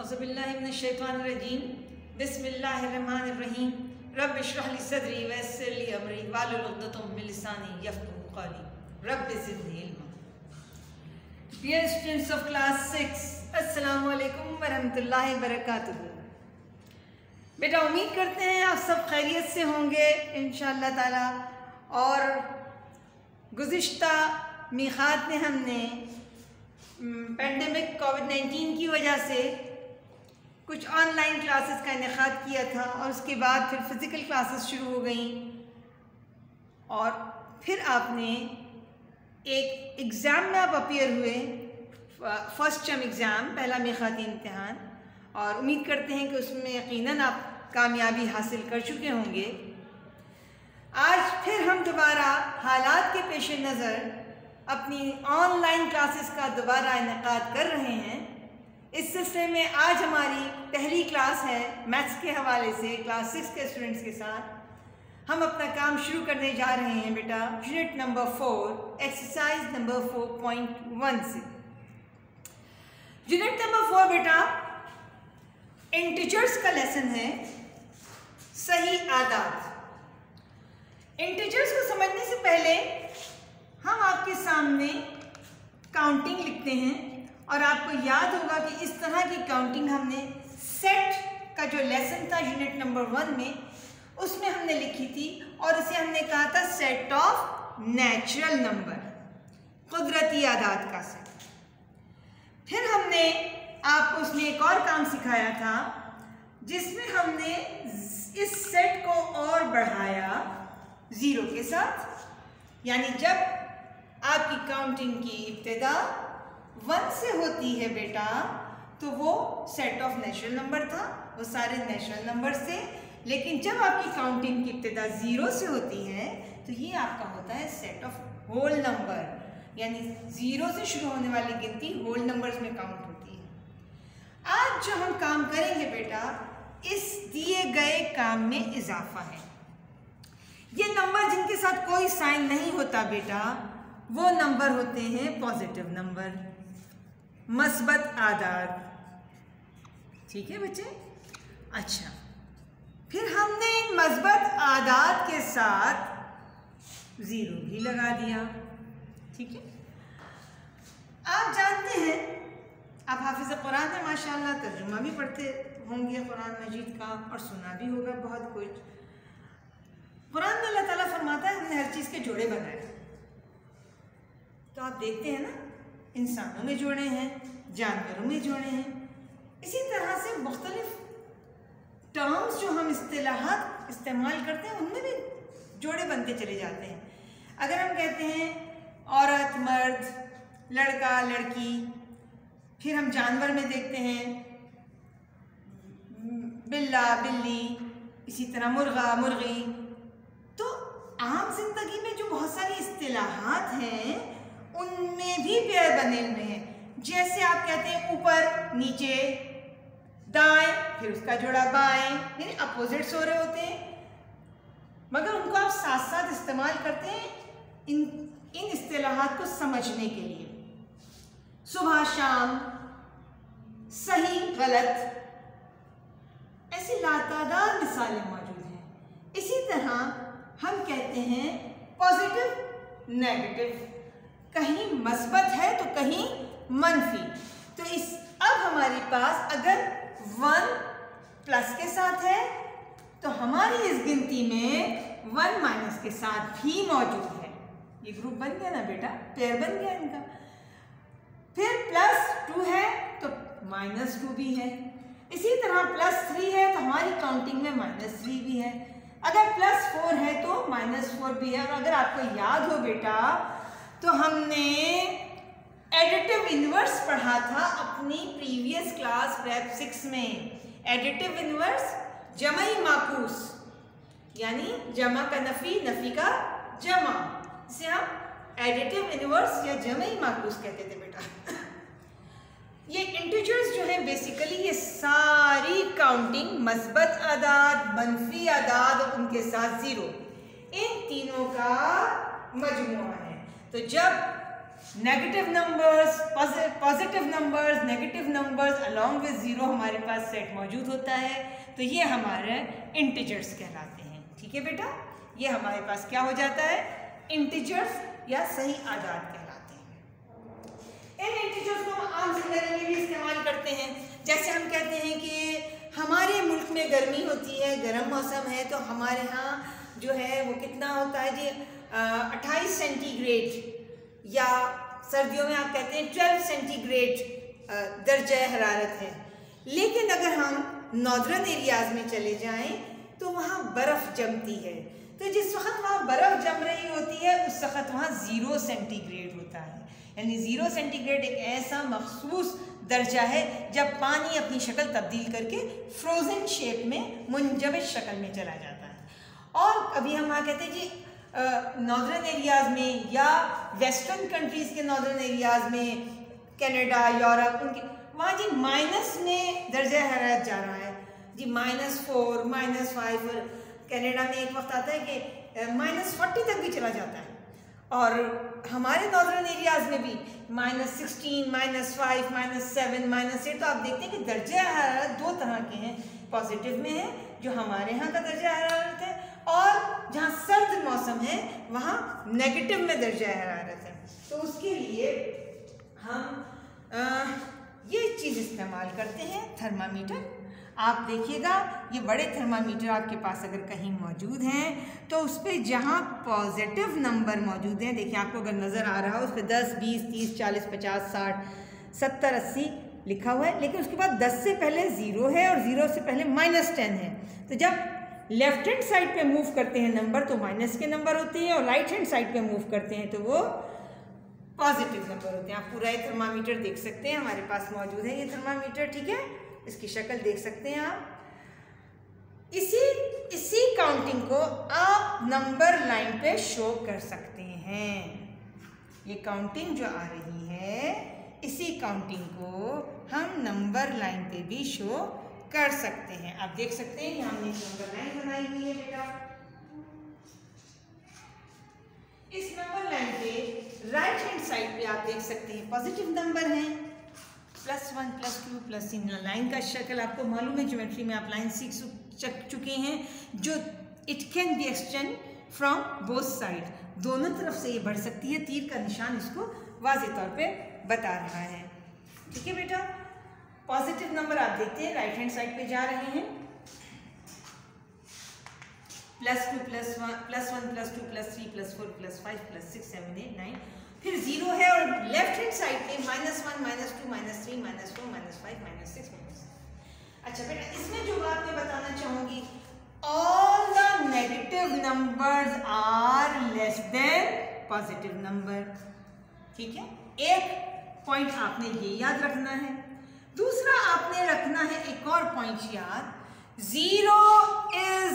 औज़ुबिल्लाहिमिनश्शैतानिर्रजीम बिस्मिल्लाहिर्रहमानिर्रहीम रब्बि इश्रह ली सदरी वयस्सिर ली अमरी वाहलुल उक़दतम मिन लिसानी यफ़क़हू क़ौली rabbi ज़िदनी इल्मा। Dear students of class 6, अस्सलामु अलैकुम वरहमतुल्लाहि वबरकातुहू। बेटा, उम्मीद करते हैं आप सब खैरियत से होंगे इंशाअल्लाह ताला। और गुज़िश्ता मीक़ात में हमने पेंडेमिक कोविड-19 की वजह से कुछ ऑनलाइन क्लासेस का इनेकाद किया था और उसके बाद फिर फ़िज़िकल क्लासेस शुरू हो गई और फिर आपने एक एग्ज़ाम में आप अपीयर हुए, फर्स्ट टर्म एग्ज़ाम, पहला मीक़ाती इम्तिहान, और उम्मीद करते हैं कि उसमें यकीनन आप कामयाबी हासिल कर चुके होंगे। आज फिर हम दोबारा हालात के पेश नज़र अपनी ऑनलाइन क्लासेस का दोबारा इनेकाद कर रहे हैं। इस सिलसिले में आज हमारी पहली क्लास है मैथ्स के हवाले से क्लास 6 के स्टूडेंट्स के साथ। हम अपना काम शुरू करने जा रहे हैं बेटा यूनिट नंबर 4 एक्सरसाइज नंबर 4.1 से। यूनिट नंबर 4 बेटा इंटीजर्स का लेसन है, सही आदात। इंटीजर्स को समझने से पहले हम आपके सामने काउंटिंग लिखते हैं और आपको याद होगा कि इस तरह की काउंटिंग हमने सेट का जो लेसन था यूनिट नंबर 1 में, उसमें हमने लिखी थी और इसे हमने कहा था सेट ऑफ नेचुरल नंबर, कुदरती आदात का सेट। फिर हमने आपको उसमें एक और काम सिखाया था जिसमें हमने इस सेट को और बढ़ाया 0 के साथ, यानी जब आपकी काउंटिंग की इब्तिदा 1 से होती है बेटा तो वो सेट ऑफ नेचुरल नंबर था, वो सारे नेचुरल नंबर से। लेकिन जब आपकी काउंटिंग की इब्तिदा 0 से होती है तो ये आपका होता है सेट ऑफ होल नंबर, यानी 0 से शुरू होने वाली गिनती होल नंबर्स में काउंट होती है। आज जो हम काम करेंगे बेटा इस दिए गए काम में इजाफा है। ये नंबर जिनके साथ कोई साइन नहीं होता बेटा वो नंबर होते हैं पॉजिटिव नंबर, मस्बत आदाद। ठीक है बच्चे? अच्छा, फिर हमने इन मस्बत आदाद के साथ 0 भी लगा दिया। ठीक है, आप जानते हैं, आप हाफिज़ कुरान है माशाअल्लाह, तर्जुमा भी पढ़ते होंगे कुरान मजीद का और सुना भी होगा बहुत कुछ। कुरान में अल्लाह ताला फरमाता है हमने हर चीज़ के जोड़े बनाए। तो आप देखते हैं ना, इंसानों में जोड़े हैं, जानवरों में जोड़े हैं, इसी तरह से मुख्तलिफ टर्म्स जो हम इस्तिलाहात इस्तेमाल करते हैं उनमें भी जोड़े बनते चले जाते हैं। अगर हम कहते हैं औरत मर्द, लड़का लड़की, फिर हम जानवर में देखते हैं बिल्ला बिल्ली, इसी तरह मुर्गा मुर्गी। तो आम जिंदगी में जो बहुत सारी इस्तिलाहात हैं उनमें भी पेयर बने हुए हैं। जैसे आप कहते हैं ऊपर नीचे दाएं, फिर उसका जोड़ा बाएं, यानी अपोजिट्स हो रहे होते हैं, मगर उनको आप साथ साथ इस्तेमाल करते हैं इन इस्तिलाहात को समझने के लिए। सुबह शाम, सही गलत, ऐसी लातादाद मिसालें मौजूद हैं। इसी तरह हम कहते हैं पॉजिटिव नेगेटिव, कहीं मस्बत है तो कहीं मनफी। तो अब हमारे पास अगर 1 प्लस के साथ है तो हमारी इस गिनती में 1 माइनस के साथ भी मौजूद है। ये ग्रुप बन गया ना बेटा, पेयर बन गया इनका। फिर +2 है तो -2 भी है। इसी तरह +3 है तो हमारी काउंटिंग में -3 भी है। अगर +4 है तो -4 भी है। और अगर आपको याद हो बेटा तो हमने एडिटिव इन्वर्स पढ़ा था अपनी प्रीवियस क्लास प्रेप 6 में। एडिटिव इन्वर्स जमई माकूस, यानी जमा का नफ़ी, नफ़ी का जमा, इसे हम एडिटिव इन्वर्स या जमई माकूस कहते थे बेटा। ये इंटीजर्स जो है बेसिकली ये सारी काउंटिंग मस्बत आदाद, मनफी आदाद और उनके साथ 0, इन तीनों का मजमुआ है। तो जब negative numbers, positive numbers, negative numbers along with zero हमारे पास सेट मौजूद होता है, तो ये हमारे इंटीजर्स कहलाते हैं। ठीक है बेटा, ये हमारे पास क्या हो जाता है, इंटीजर्स या सही आदाद कहलाते हैं। इन इंटीजर्स को हम आम जिंदगी में भी इस्तेमाल करते हैं। जैसे हम कहते हैं कि हमारे मुल्क में गर्मी होती है, गर्म मौसम है, तो हमारे यहाँ जो है वो कितना होता है जी 28 सेंटीग्रेड, या सर्दियों में आप कहते हैं 12 सेंटीग्रेड दर्जा हरारत है। लेकिन अगर हम नॉर्दर्न एरियाज़ में चले जाएं तो वहाँ बर्फ़ जमती है, तो जिस वक्त वहाँ बर्फ़ जम रही होती है उस वक्त वहाँ 0 सेंटीग्रेड होता है। यानी 0 सेंटीग्रेड एक ऐसा मखसूस दर्जा है जब पानी अपनी शक्ल तब्दील करके फ्रोज़न शेप में, मुंजमद शक्ल में चला जाता है। और अभी हम वहाँ कहते हैं जी नॉर्दर्न एरियाज़ में या वेस्टर्न कंट्रीज़ के नॉर्दर्न एरियाज़ में, कनाडा, यूरोप, उनके वहाँ जी माइनस में दर्जा हरारत जा रहा है जी, -4, -5, और कनाडा में एक वक्त आता है कि -40 तक भी चला जाता है। और हमारे नॉर्दर्न एरियाज़ में भी -16, -5, -7, -8। तो आप देखते हैं कि दर्जा हरारत दो तरह के हैं, पॉजिटिव में है जो हमारे यहाँ का दर्जा हरारत है, और जहाँ सर्द मौसम है वहाँ नेगेटिव में दर्जा हरारत है। तो उसके लिए हम ये चीज़ इस्तेमाल करते हैं, थर्मामीटर। आप देखिएगा ये बड़े थर्मामीटर आपके पास अगर कहीं मौजूद हैं तो उस पर जहाँ पॉजिटिव नंबर मौजूद हैं, देखिए आपको अगर नज़र आ रहा हो उस पर 10, 20, 30, 40, 50, 60, 70, 80 लिखा हुआ है, लेकिन उसके बाद 10 से पहले 0 है और 0 से पहले -10 है। तो जब लेफ्ट हैंड साइड पे मूव करते हैं नंबर तो माइनस के नंबर होते हैं, और राइट हैंड साइड पे मूव करते हैं तो वो पॉजिटिव नंबर होते हैं। आप पूरा ये थर्मामीटर देख सकते हैं, हमारे पास मौजूद है ये थर्मामीटर। ठीक है, इसकी शक्ल देख सकते हैं आप। इसी काउंटिंग को आप नंबर लाइन पे शो कर सकते हैं। ये काउंटिंग जो आ रही है, इसी काउंटिंग को हम नंबर लाइन पे भी शो कर सकते हैं। आप देख सकते हैं हमने एक नंबर लाइन बनाई हुई है बेटा। इस नंबर लाइन पे राइट हैंड साइड पे आप देख सकते हैं पॉजिटिव नंबर हैं, +1, +2, +3। लाइन का शक्ल आपको मालूम है, ज्योमेट्री में आप लाइन सीख चुके हैं, जो it can be extend from both side, दोनों तरफ से ये बढ़ सकती है। तीर का निशान इसको वाज़ेह तौर पे बता रहा है। ठीक है बेटा, पॉजिटिव नंबर आप देखते हैं राइट हैंड साइड पे जा रहे हैं, +2, +1, +2, +3, +4, +5, +6, 7, 8, 9, फिर 0 है, और लेफ्ट हैंड साइड पे -1, -2, -3, -4, -5, -6, अच्छा बेटा, इसमें जो बात मैं बताना चाहूँगी, all the negative numbers are less than positive number. ठीक है, एक पॉइंट आपने ये याद रखना है। दूसरा आपने रखना है एक और पॉइंट याद, 0 is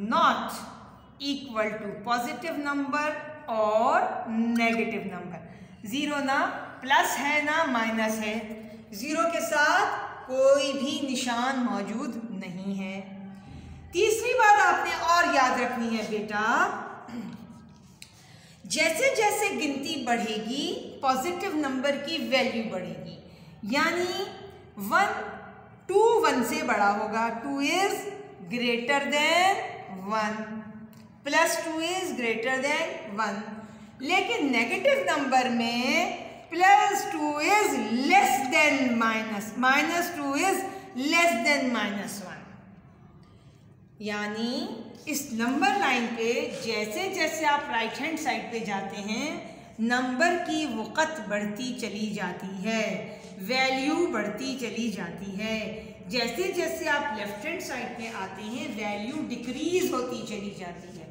not equal to positive number और नेगेटिव नंबर। 0 ना प्लस है ना माइनस है, 0 के साथ कोई भी निशान मौजूद नहीं है। तीसरी बात आपने और याद रखनी है बेटा, जैसे जैसे गिनती बढ़ेगी पॉजिटिव नंबर की वैल्यू बढ़ेगी, यानी 2 1 से बड़ा होगा, 2 is greater than 1, +2 is greater than 1। लेकिन नेगेटिव नंबर में +2 is less than -2 is less than -1। यानी इस नंबर लाइन पे जैसे जैसे आप राइट हैंड साइड पे जाते हैं नंबर की वक़्त बढ़ती चली जाती है, वैल्यू बढ़ती चली जाती है। जैसे जैसे आप लेफ्ट हैंड साइड पे आते हैं वैल्यू डिक्रीज होती चली जाती है।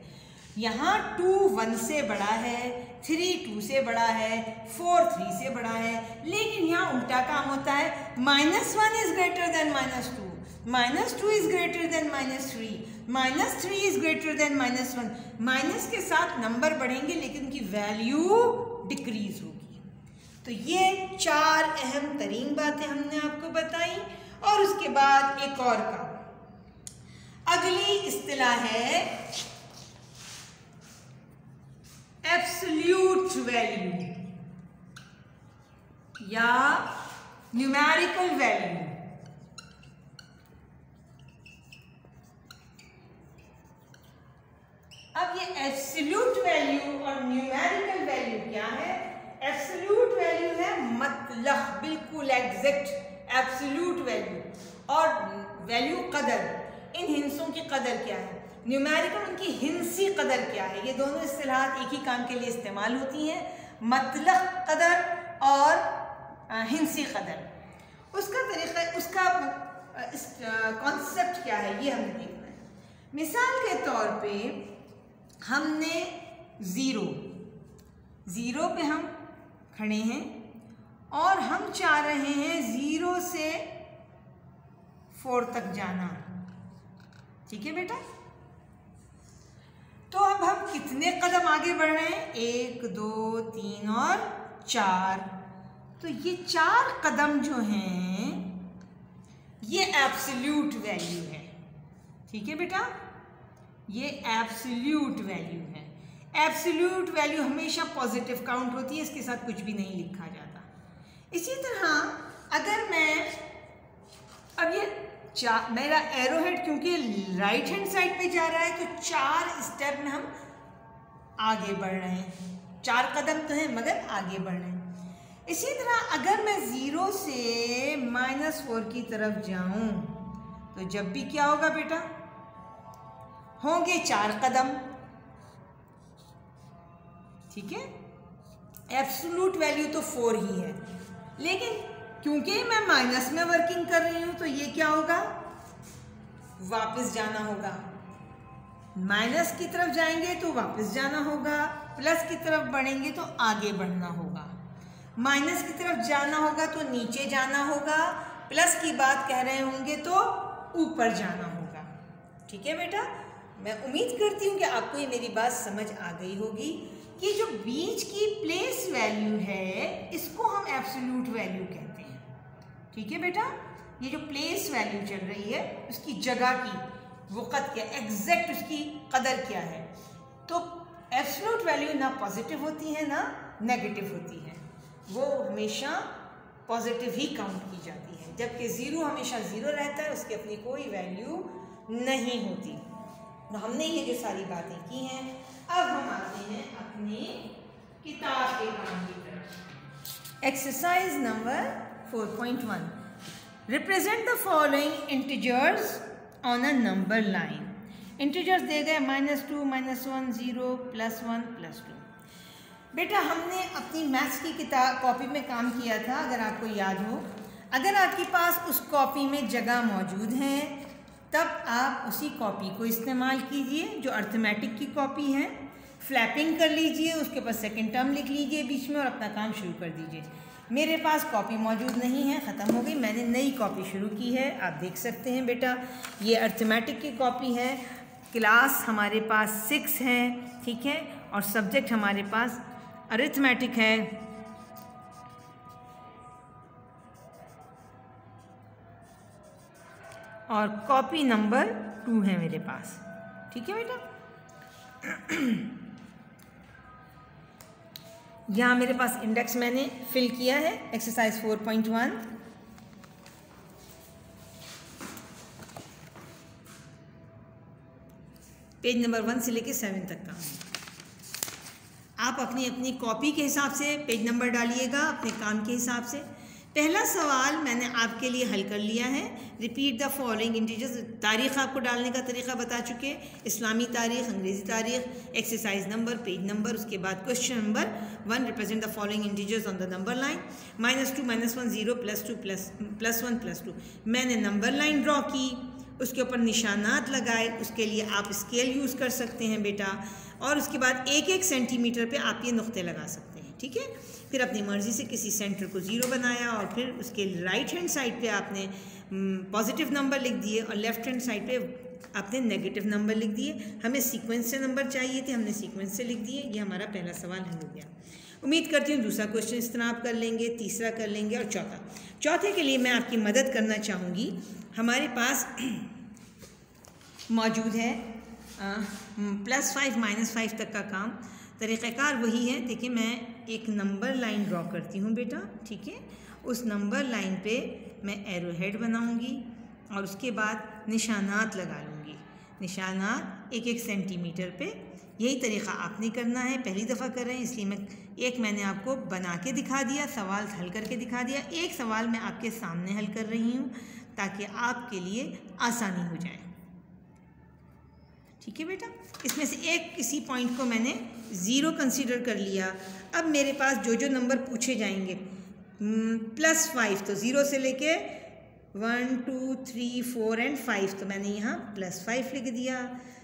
यहाँ 2 1 से बड़ा है, 3 2 से बड़ा है, 4 3 से बड़ा है, लेकिन यहाँ उल्टा काम होता है, -1 is greater than -2, -2 is greater than -3, -3 is greater than -1। Minus के साथ नंबर बढ़ेंगे लेकिन उनकी वैल्यू डिक्रीज होगी। तो ये 4 अहम तरीन बातें हमने आपको बताई। और उसके बाद एक और काम, अगली इस्तिलाह है एब्सोल्यूट वैल्यू या न्यूमेरिकल वैल्यू। अब ये एब्सोल्यूट वैल्यू और न्यूमेरिकल वैल्यू क्या है? एब्सोल्यूट वैल्यू है मतलब बिल्कुल एग्जैक्ट एब्सोल्यूट वैल्यू, और वैल्यू कदर, इन हिंसों की कदर क्या है। न्यूमेरिकल उनकी हिंसी कदर क्या है। ये दोनों इस्तिलाहात एक ही काम के लिए इस्तेमाल होती हैं, मतलब कदर और हिंसी कदर। उसका तरीका, उसका कॉन्सेप्ट क्या है, ये हमें देखना है। मिसाल के तौर पे हमने ज़ीरो पे हम खड़े हैं और हम चाह रहे हैं 0 से 4 तक जाना। ठीक है बेटा, तो अब हम कितने कदम आगे बढ़ रहे हैं? 1 2 3 और 4। तो ये 4 कदम जो हैं ये एब्सोल्यूट वैल्यू है। ठीक है बेटा, ये एब्सोल्यूट वैल्यू है। एब्सोल्यूट वैल्यू हमेशा पॉजिटिव काउंट होती है, इसके साथ कुछ भी नहीं लिखा जाता। इसी तरह अगर मैं अब ये मेरा एरो हेड क्योंकि राइट हैंड साइड पे जा रहा है तो 4 स्टेप में हम आगे बढ़ रहे हैं। 4 कदम तो हैं मगर आगे बढ़ रहे हैं। इसी तरह अगर मैं 0 से -4 की तरफ जाऊं तो जब भी क्या होगा बेटा? होंगे 4 कदम। ठीक है, एब्सोल्यूट वैल्यू तो 4 ही है, लेकिन क्योंकि मैं माइनस में वर्किंग कर रही हूं तो ये क्या होगा? वापस जाना होगा। माइनस की तरफ जाएंगे तो वापस जाना होगा, प्लस की तरफ बढ़ेंगे तो आगे बढ़ना होगा। माइनस की तरफ जाना होगा तो नीचे जाना होगा, प्लस की बात कह रहे होंगे तो ऊपर जाना होगा। ठीक है बेटा, मैं उम्मीद करती हूँ कि आपको ये मेरी बात समझ आ गई होगी कि जो बीच की प्लेस वैल्यू है इसको हम एब्सोल्यूट वैल्यू कहते हैं। ठीक है बेटा, ये जो प्लेस वैल्यू चल रही है उसकी जगह की वक़्त क्या, एग्जैक्ट उसकी कदर क्या है। तो एब्सोल्यूट वैल्यू ना पॉजिटिव होती है ना नेगेटिव होती है, वो हमेशा पॉजिटिव ही काउंट की जाती है, जबकि 0 हमेशा 0 रहता है, उसकी अपनी कोई वैल्यू नहीं होती। तो हमने ये जो सारी बातें की हैं, अब हम आते हैं अपनी किताब के काम की तरफ। Exercise number 4.1, represent the following integers on a number line. Integers दे गए -2 -1 0 +1 +2। बेटा हमने अपनी मैथ्स की किताब कॉपी में काम किया था, अगर आपको याद हो। अगर आपके पास उस कॉपी में जगह मौजूद है तब आप उसी कॉपी को इस्तेमाल कीजिए, जो अर्थमेटिक की कॉपी है। फ्लैपिंग कर लीजिए, उसके बाद सेकंड टर्म लिख लीजिए बीच में और अपना काम शुरू कर दीजिए। मेरे पास कॉपी मौजूद नहीं है, ख़त्म हो गई, मैंने नई कॉपी शुरू की है। आप देख सकते हैं बेटा, ये अर्थमेटिक की कॉपी है। क्लास हमारे पास 6 है, ठीक है, और सब्जेक्ट हमारे पास अरिथमेटिक है। और कॉपी नंबर 2 है मेरे पास। ठीक है बेटा, यहाँ मेरे पास इंडेक्स मैंने फिल किया है। एक्सरसाइज 4.1, पेज नंबर 1 से लेके 7 तक का। आप अपनी अपनी कॉपी के हिसाब से पेज नंबर डालिएगा, अपने काम के हिसाब से। पहला सवाल मैंने आपके लिए हल कर लिया है। Repeat the following integers. तारीख़ आपको डालने का तरीका बता चुके, इस्लामी तारीख़, अंग्रेज़ी तारीख़, एक्सरसाइज नंबर, पेज नंबर, उसके बाद question number 1, represent the following integers on the number line. -2 -1 0 +2 +1 +2। मैंने नंबर लाइन ड्रॉ की, उसके ऊपर निशानात लगाए। उसके लिए आप स्केल यूज़ कर सकते हैं बेटा, और उसके बाद 1-1 सेंटीमीटर पे आप ये नुक्ते लगा सकते हैं। ठीक है, फिर अपनी मर्ज़ी से किसी सेंटर को 0 बनाया और फिर उसके राइट हैंड साइड पे आपने पॉजिटिव नंबर लिख दिए और लेफ़्ट हैंड साइड पे आपने नेगेटिव नंबर लिख दिए। हमें सीक्वेंस से नंबर चाहिए थे, हमने सीक्वेंस से लिख दिए। ये हमारा पहला सवाल हल हो गया। उम्मीद करती हूँ दूसरा क्वेश्चन इस तरह आप कर लेंगे, तीसरा कर लेंगे, और चौथे के लिए मैं आपकी मदद करना चाहूँगी। हमारे पास मौजूद है +5 -5 तक का काम। तरीक़ाकार वही है। देखिए मैं एक नंबर लाइन ड्रॉ करती हूँ बेटा, ठीक है। उस नंबर लाइन पे मैं एरो हेड बनाऊँगी और उसके बाद निशानात लगा लूँगी, निशानात 1-1 सेंटीमीटर पे। यही तरीक़ा आपने करना है, पहली दफ़ा कर रहे हैं इसलिए मैंने आपको बना के दिखा दिया, सवाल हल करके दिखा दिया। एक सवाल मैं आपके सामने हल कर रही हूँ ताकि आपके लिए आसानी हो जाए, ठीक है बेटा। इसमें से एक किसी पॉइंट को मैंने ज़ीरो कंसीडर कर लिया। अब मेरे पास जो नंबर पूछे जाएंगे +5, तो ज़ीरो से लेके 1 2 3 4 एंड 5, तो मैंने यहाँ +5 लिख दिया।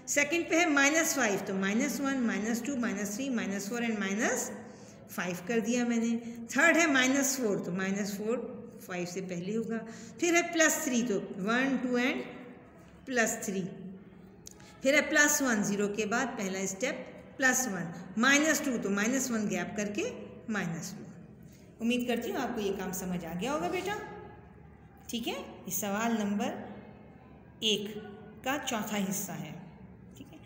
सेकंड पे है -5, तो -1 -2 -3 -4 एंड -5 कर दिया मैंने। थर्ड है -4, तो -4 5 से पहले होगा। फिर है +3, तो 1 2 एंड +3। फिर है +1, 0 के बाद पहला स्टेप +1, -2, तो -1 गैप करके -2। उम्मीद करती हूँ आपको ये काम समझ आ गया होगा बेटा, ठीक है। इस सवाल नंबर 1 का चौथा हिस्सा है, ठीक है।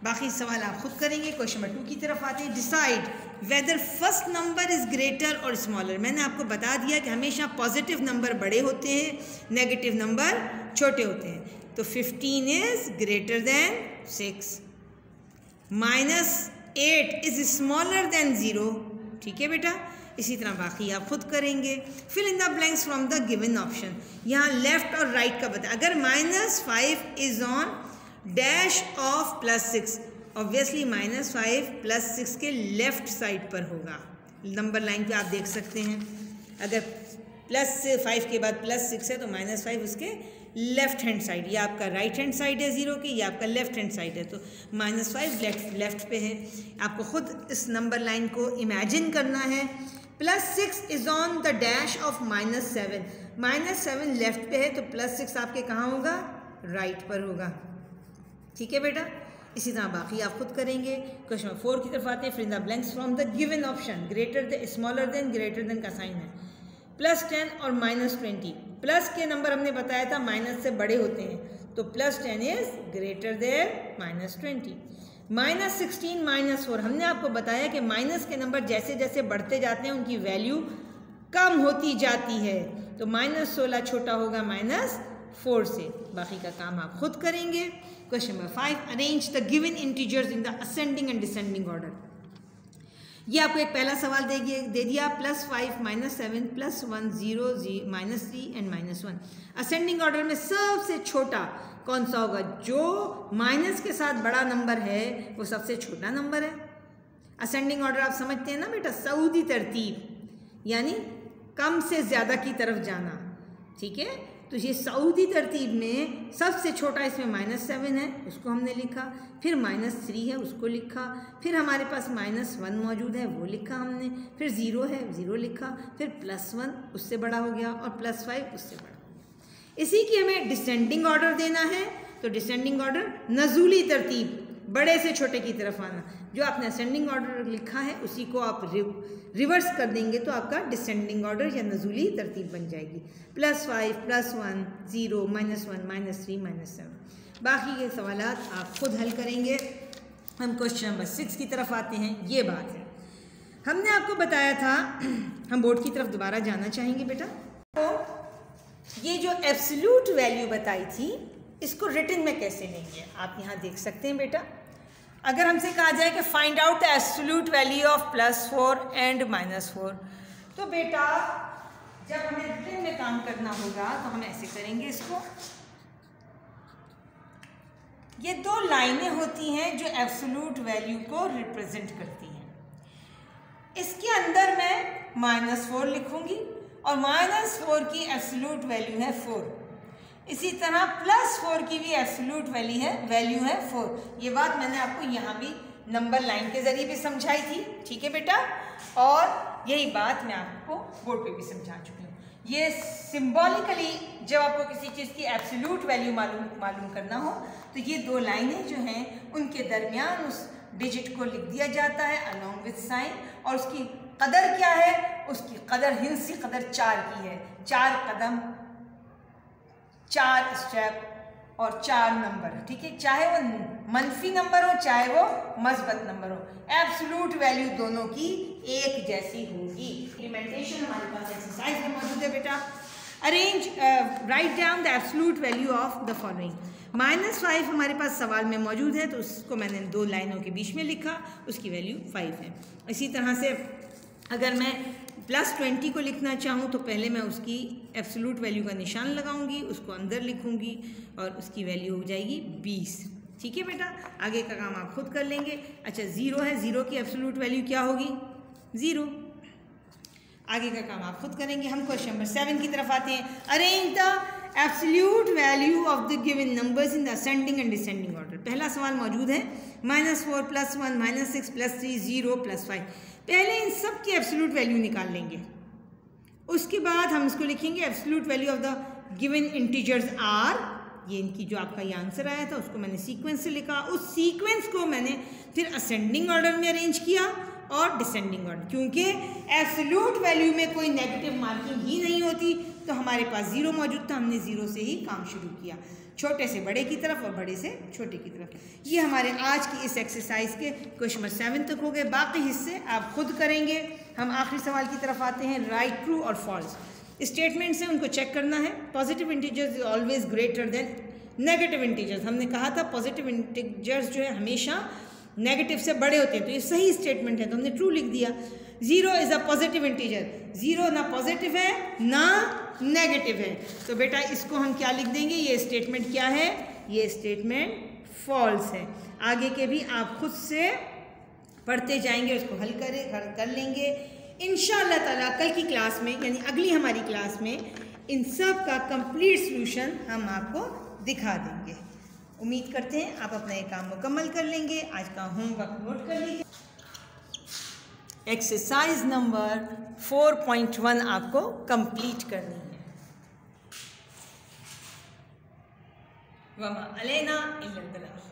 बाकी सवाल आप खुद करेंगे। क्वेश्चन नंबर 2 की तरफ आते हैं। Decide whether first number is greater और स्मॉलर। मैंने आपको बता दिया कि हमेशा पॉजिटिव नंबर बड़े होते हैं, नेगेटिव नंबर छोटे होते हैं। तो 15 is greater than 6, -8 is smaller than 0, ठीक है बेटा। इसी तरह बाकी आप खुद करेंगे। Fill in the blanks from the given option. यहाँ लेफ्ट और राइट का बता। अगर -5 is on dash of +6, obviously -5 +6 के लेफ्ट साइड पर होगा। नंबर लाइन पे आप देख सकते हैं, अगर +5 के बाद +6 है तो -5 उसके लेफ्ट हैंड साइड, ये आपका राइट हैंड साइड है 0 की, ये आपका लेफ्ट हैंड साइड है, तो -5 लेफ्ट पे है। आपको खुद इस नंबर लाइन को इमेजिन करना है। +6 is on the dash of -7, -7 left पे है तो +6 आपके कहाँ होगा, राइट पर होगा, ठीक है बेटा। इसी तरह बाकी आप खुद करेंगे। क्वेश्चन नंबर 4 की तरफ आते हैं। Fill in the blanks from the given option. Greater than, smaller than, greater than का साइन है। +10 और -20। प्लस के नंबर हमने बताया था माइनस से बड़े होते हैं, तो +10 इज ग्रेटर देन -20। -16 -4, हमने आपको बताया कि माइनस के नंबर जैसे जैसे बढ़ते जाते हैं उनकी वैल्यू कम होती जाती है, तो -16 छोटा होगा -4 से। बाकी का काम आप खुद करेंगे। Question number 5, arrange the given integers in the ascending and descending order. ये आपको एक पहला सवाल दे दिया, +5 -7 +1 0 -3 एंड -1। असेंडिंग ऑर्डर में सबसे छोटा कौन सा होगा? जो माइनस के साथ बड़ा नंबर है वो सबसे छोटा नंबर है। असेंडिंग ऑर्डर आप समझते हैं ना बेटा, सऊदी तरतीब यानी कम से ज़्यादा की तरफ जाना, ठीक है। तो ये सऊदी तरतीब में सबसे छोटा इसमें -7 है, उसको हमने लिखा, फिर -3 है उसको लिखा, फिर हमारे पास -1 मौजूद है वो लिखा हमने, फिर 0 है 0 लिखा, फिर +1 उससे बड़ा हो गया और +5 उससे बड़ा हो गया। इसी की हमें डिसेंडिंग ऑर्डर देना है, तो डिसेंडिंग ऑर्डर नज़ूली तरतीब, बड़े से छोटे की तरफ आना। जो आपने असेंडिंग ऑर्डर लिखा है उसी को आप रिवर्स कर देंगे तो आपका डिसेंडिंग ऑर्डर या नज़ूली तरतीब बन जाएगी। +5 +1 0 -1 -3 -7। बाकी के सवालात आप खुद हल करेंगे। हम क्वेश्चन नंबर 6 की तरफ आते हैं। ये बात है, हमने आपको बताया था, हम बोर्ड की तरफ दोबारा जाना चाहेंगे बेटा। तो ये जो एब्सोल्यूट वैल्यू बताई थी इसको रिटन में कैसे लेंगे आप यहाँ देख सकते हैं बेटा। अगर हमसे कहा जाए कि find out the absolute value of +4 and -4, तो बेटा जब हमें रिटन में काम करना होगा तो हम ऐसे करेंगे इसको। ये दो लाइनें होती हैं जो एब्सोल्यूट वैल्यू को रिप्रेजेंट करती हैं। इसके अंदर मैं -4 लिखूंगी और -4 की एब्सोल्यूट वैल्यू है 4। इसी तरह +4 की भी एब्सोल्यूट वैल्यू है 4। ये बात मैंने आपको यहाँ भी नंबर लाइन के ज़रिए भी समझाई थी, ठीक है बेटा, और यही बात मैं आपको बोर्ड पे भी समझा चुकी हूँ। ये सिंबॉलिकली जब आपको किसी चीज़ की एब्सोल्यूट वैल्यू मालूम करना हो तो ये दो लाइनें जो हैं उनके दरमियान उस डिजिट को लिख दिया जाता है अलॉन्ग विथ साइन, और उसकी कदर क्या है? उसकी कदर हिंसी कदर 4 की है। 4 कदम 4 स्टेप और 4 नंबर, ठीक है, चाहे वो मनफी नंबर हो चाहे वो मस्बत नंबर हो, एब्सोल्यूट वैल्यू दोनों की एक जैसी होगी। इम्प्लीमेंटेशन हमारे पास एक्सरसाइज में मौजूद है बेटा। Arrange write down the absolute value of the following. -5 हमारे पास सवाल में मौजूद है, तो उसको मैंने 2 लाइनों के बीच में लिखा, उसकी वैल्यू 5 है। इसी तरह से अगर मैं +20 को लिखना चाहूँ तो पहले मैं उसकी एब्सोल्यूट वैल्यू का निशान लगाऊंगी, उसको अंदर लिखूंगी और उसकी वैल्यू हो जाएगी 20। ठीक है बेटा, आगे का काम आप खुद कर लेंगे। अच्छा 0 है, 0 की एब्सोल्यूट वैल्यू क्या होगी? 0। आगे का काम आप खुद करेंगे। हम क्वेश्चन नंबर 7 की तरफ आते हैं। Arrange the absolute value of the given numbers in the ascending and descending order. पहला सवाल मौजूद है -4 +1 -6 +3 0 +5। पहले इन सब की एब्सोल्यूट वैल्यू निकाल लेंगे, उसके बाद हम इसको लिखेंगे absolute value of the given integers are. ये इनकी जो आपका ये आंसर आया था उसको मैंने सीक्वेंस से लिखा, उस सीक्वेंस को मैंने फिर असेंडिंग ऑर्डर में अरेंज किया और डिसेंडिंग ऑर्डर। क्योंकि एब्सोल्यूट वैल्यू में कोई नेगेटिव मार्किंग ही नहीं होती तो हमारे पास 0 मौजूद था, हमने 0 से ही काम शुरू किया, छोटे से बड़े की तरफ और बड़े से छोटे की तरफ। ये हमारे आज की इस एक्सरसाइज के क्वेश्चन नंबर 7 तक हो गए। बाकी हिस्से आप खुद करेंगे। हम आखिरी सवाल की तरफ आते हैं। राइट, ट्रू और फॉल्स स्टेटमेंट्स हैं, उनको चेक करना है। Positive integers is always greater than negative integers. हमने कहा था पॉजिटिव इंटीजर्स जो है हमेशा नेगेटिव से बड़े होते हैं, तो ये सही स्टेटमेंट है, तो हमने ट्रू लिख दिया। 0 इज़ अ पॉजिटिव इंटीजर, 0 ना पॉजिटिव है ना नेगेटिव है, तो बेटा इसको हम क्या लिख देंगे? ये स्टेटमेंट क्या है? ये स्टेटमेंट फॉल्स है। आगे के भी आप खुद से पढ़ते जाएंगे, उसको हल कर लेंगे इंशाअल्लाह ताला। कल की क्लास में यानी अगली हमारी क्लास में इन सब का कंप्लीट सॉल्यूशन हम आपको दिखा देंगे। उम्मीद करते हैं आप अपना ये काम मुकम्मल कर लेंगे। आज का होमवर्क नोट कर लीजिए। एक्सरसाइज नंबर 4.1 आपको कंप्लीट करनी है। वमा अलैना इल्लल बलाग।